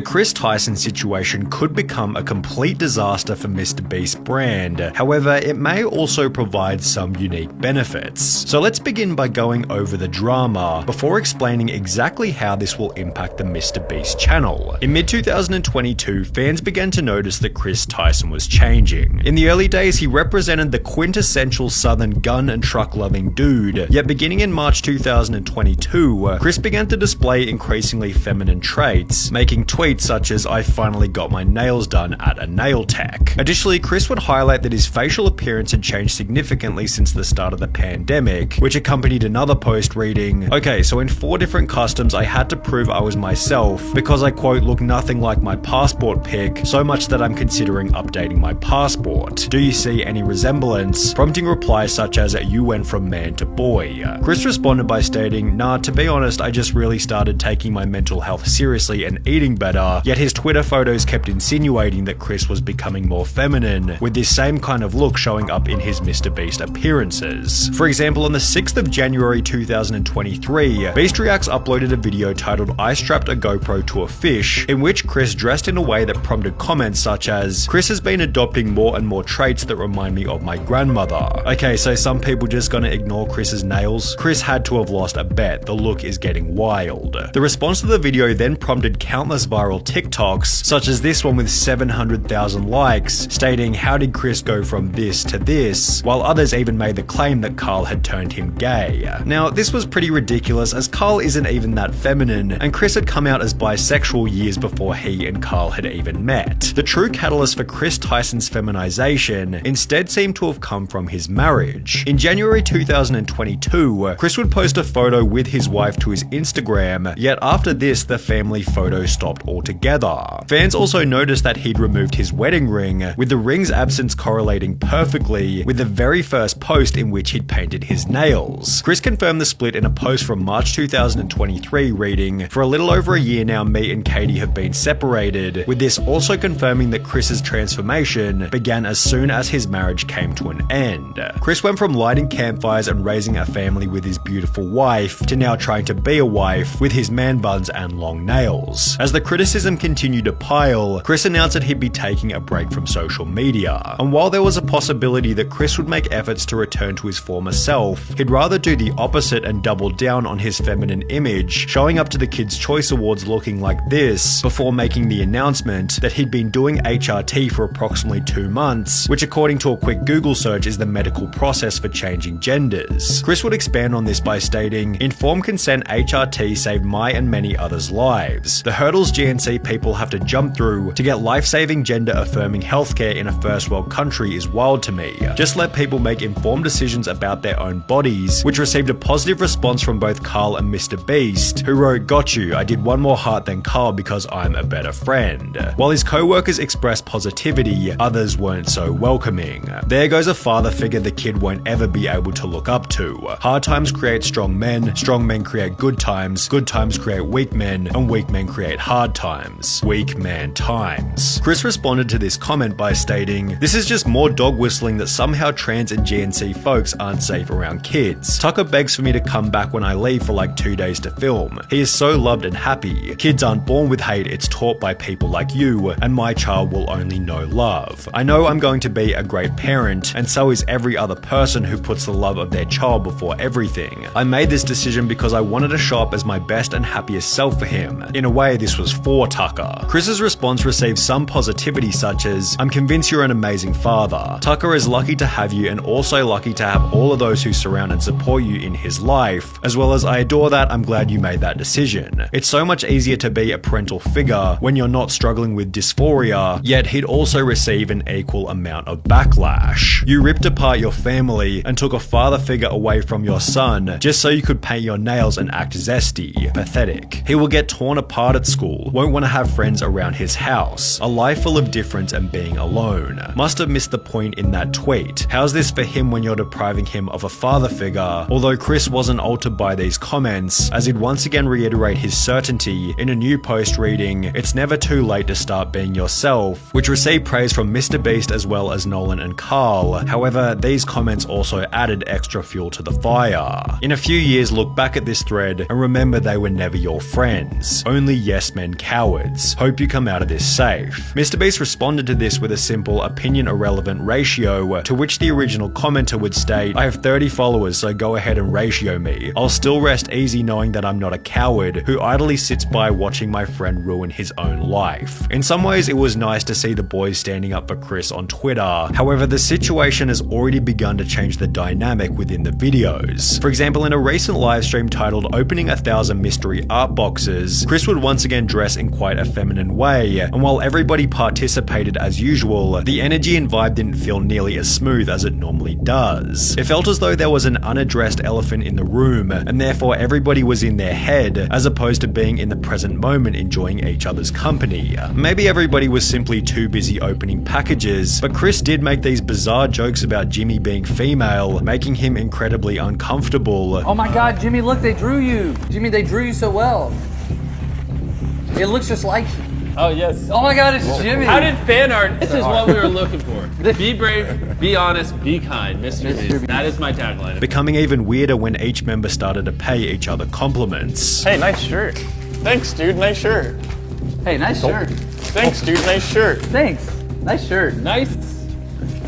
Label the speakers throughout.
Speaker 1: The Chris Tyson situation could become a complete disaster for MrBeast brand, however it may also provide some unique benefits. So let's begin by going over the drama, before explaining exactly how this will impact the MrBeast channel. In mid-2022, fans began to notice that Chris Tyson was changing. In the early days, he represented the quintessential southern gun and truck loving dude, yet beginning in March 2022, Chris began to display increasingly feminine traits, making tweets such as "I finally got my nails done at a nail tech." Additionally, Chris would highlight that his facial appearance had changed significantly since the start of the pandemic, which accompanied another post reading, "Okay, so in 4 different customs I had to prove I was myself because I quote look nothing like my passport pic, so much that I'm considering updating my passport. Do you see any resemblance?" Prompting replies such as "You went from man to boy." Chris responded by stating, "Nah, to be honest, I just really started taking my mental health seriously and eating better," yet his Twitter photos kept insinuating that Chris was becoming more feminine, with this same kind of look showing up in his MrBeast appearances. For example, on the 6th of January 2023, Beast Reacts uploaded a video titled "I strapped a GoPro to a fish," in which Chris dressed in a way that prompted comments such as, "Chris has been adopting more and more traits that remind me of my grandmother." Okay, so some people just gonna ignore Chris's nails? Chris had to have lost a bet, the look is getting wild. The response to the video then prompted countless viral TikToks, such as this one with 700,000 likes, stating "How did Chris go from this to this?" while others even made the claim that Carl had turned him gay. Now, this was pretty ridiculous as Carl isn't even that feminine, and Chris had come out as bisexual years before he and Carl had even met. The true catalyst for Chris Tyson's feminization instead seemed to have come from his marriage. In January 2022, Chris would post a photo with his wife to his Instagram, yet after this the family photo stopped altogether. Fans also noticed that he'd removed his wedding ring, with the ring's absence correlating perfectly with the very first post in which he'd painted his nails. Chris confirmed the split in a post from March 2023 reading, "For a little over a year now, me and Katie have been separated," with this also confirming that Chris's transformation began as soon as his marriage came to an end. Chris went from lighting campfires and raising a family with his beautiful wife to now trying to be a wife with his man buns and long nails. As the criticism continued to pile, Chris announced that he'd be taking a break from social media. And while there was a possibility that Chris would make efforts to return to his former self, he'd rather do the opposite and double down on his feminine image, showing up to the Kids' Choice Awards looking like this, before making the announcement that he'd been doing HRT for approximately 2 months, which according to a quick Google search is the medical process for changing genders. Chris would expand on this by stating, "Informed consent HRT saved my and many others' lives. The hurdles GNC people have to jump through to get life-saving gender-affirming healthcare in a first world country is wild to me. Just let people make informed decisions about their own bodies," which received a positive response from both Carl and MrBeast, who wrote, "Got you, I did one more heart than Carl because I'm a better friend." While his co-workers expressed positivity, others weren't so welcoming. "There goes a father figure the kid won't ever be able to look up to. Hard times create strong men create good times create weak men, and weak men create hard times. Weak man times." Chris responded to this comment by stating, "This is just more dog whistling that somehow trans and GNC folks aren't safe around kids. Tucker begs for me to come back when I leave for like 2 days to film. He is so loved and happy. Kids aren't born with hate, it's taught by people like you, and my child will only know love. I know I'm going to be a great parent, and so is every other person who puts the love of their child before everything. I made this decision because I wanted to show up as my best and happiest self for him. In a way, this was for Tucker." Chris's response received some positivity such as, "I'm convinced you're an amazing father. Tucker is lucky to have you and also lucky to have all of those who surround and support you in his life, as well as I adore that, I'm glad you made that decision. It's so much easier to be a parental figure when you're not struggling with dysphoria," yet he'd also receive an equal amount of backlash. "You ripped apart your family and took a father figure away from your son just so you could paint your nails and act zesty. Pathetic. He will get torn apart at school, won't want to have friends around his house. A life full of difference and being alone. Must have missed the point in that tweet. How's this for him when you're depriving him of a father figure?" Although Chris wasn't altered by these comments, as he'd once again reiterate his certainty in a new post reading, "It's never too late to start being yourself," which received praise from MrBeast as well as Nolan and Carl. However, these comments also added extra fuel to the fire. In a few years, look back at this thread and remember they were never your friends. Only yes men can. cowards. Hope you come out of this safe. MrBeast responded to this with a simple opinion irrelevant ratio, to which the original commenter would state, I have 30 followers, so go ahead and ratio me. I'll still rest easy knowing that I'm not a coward who idly sits by watching my friend ruin his own life. In some ways, it was nice to see the boys standing up for Chris on Twitter. However, the situation has already begun to change the dynamic within the videos. For example, in a recent livestream titled Opening 1,000 Mystery Art Boxes, Chris would once again dress in quite a feminine way, and while everybody participated as usual, the energy and vibe didn't feel nearly as smooth as it normally does. It felt as though there was an unaddressed elephant in the room, and therefore everybody was in their head, as opposed to being in the present moment enjoying each other's company. Maybe everybody was simply too busy opening packages, but Chris did make these bizarre jokes about Jimmy being female, making him incredibly uncomfortable.
Speaker 2: Oh my god, Jimmy, look, they drew you. Jimmy, they drew you so well. It looks just like you.
Speaker 3: Oh, yes.
Speaker 2: Oh my god, it's Jimmy.
Speaker 3: How did fan art? This is what we were looking for. Be brave, be honest, be kind, MrBeast. That is my tagline.
Speaker 1: Becoming even weirder when each member started to pay each other compliments.
Speaker 4: Hey, nice shirt. Thanks, dude, nice shirt.
Speaker 2: Hey, nice shirt.
Speaker 4: Thanks, dude, nice shirt.
Speaker 2: Thanks. Nice shirt.
Speaker 3: Nice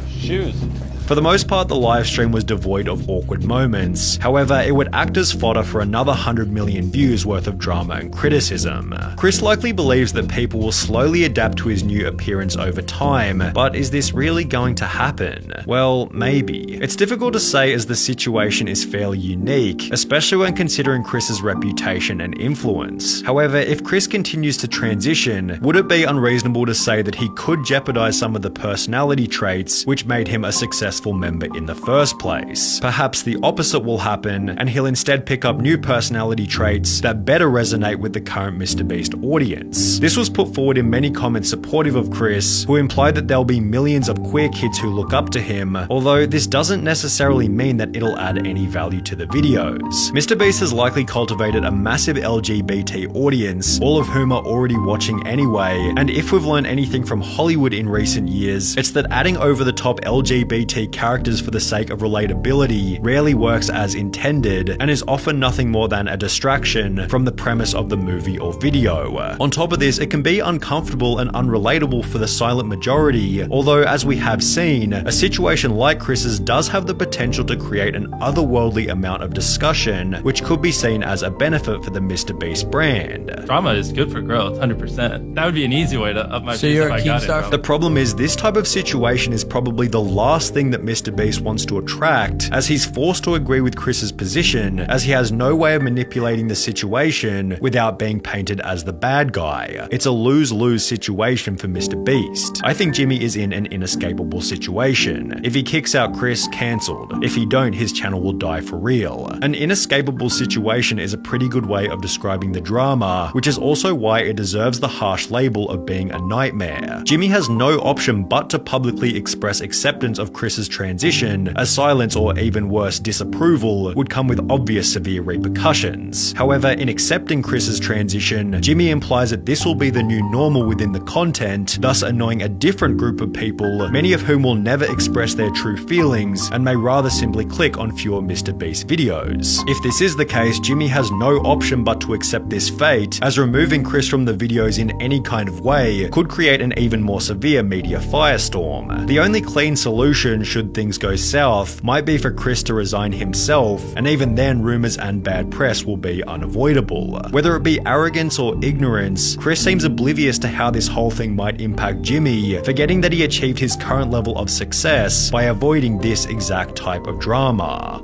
Speaker 3: shoes.
Speaker 1: For the most part, the livestream was devoid of awkward moments. However, it would act as fodder for another 100 million views worth of drama and criticism. Chris likely believes that people will slowly adapt to his new appearance over time, but is this really going to happen? Well, maybe. It's difficult to say as the situation is fairly unique, especially when considering Chris's reputation and influence. However, if Chris continues to transition, would it be unreasonable to say that he could jeopardize some of the personality traits which made him a successful member in the first place? Perhaps the opposite will happen, and he'll instead pick up new personality traits that better resonate with the current MrBeast audience. This was put forward in many comments supportive of Chris, who implied that there'll be millions of queer kids who look up to him, although this doesn't necessarily mean that it'll add any value to the videos. MrBeast has likely cultivated a massive LGBT audience, all of whom are already watching anyway, and if we've learned anything from Hollywood in recent years, it's that adding over-the-top LGBT characters for the sake of relatability rarely works as intended, and is often nothing more than a distraction from the premise of the movie or video. On top of this, it can be uncomfortable and unrelatable for the silent majority, although as we have seen, a situation like Chris's does have the potential to create an otherworldly amount of discussion, which could be seen as a benefit for the MrBeast brand.
Speaker 3: Drama is good for growth, 100%. That would be an easy way to up my
Speaker 2: So
Speaker 3: views
Speaker 2: you're
Speaker 3: if
Speaker 2: a
Speaker 3: I
Speaker 2: Keem
Speaker 3: got
Speaker 2: star?
Speaker 3: it.
Speaker 1: The problem is, this type of situation is probably the last thing that MrBeast wants to attract, as he's forced to agree with Chris's position, as he has no way of manipulating the situation without being painted as the bad guy. It's a lose-lose situation for MrBeast. I think Jimmy is in an inescapable situation. If he kicks out Chris, cancelled. If he don't, his channel will die for real. An inescapable situation is a pretty good way of describing the drama, which is also why it deserves the harsh label of being a nightmare. Jimmy has no option but to publicly express acceptance of Chris's transition, as silence or even worse, disapproval would come with obvious severe repercussions. However, in accepting Chris's transition, Jimmy implies that this will be the new normal within the content, thus annoying a different group of people, many of whom will never express their true feelings and may rather simply click on fewer MrBeast videos. If this is the case, Jimmy has no option but to accept this fate, as removing Chris from the videos in any kind of way could create an even more severe media firestorm. The only clean solution, should things go south, might be for Chris to resign himself, and even then rumors and bad press will be unavoidable. Whether it be arrogance or ignorance, Chris seems oblivious to how this whole thing might impact Jimmy, forgetting that he achieved his current level of success by avoiding this exact type of drama.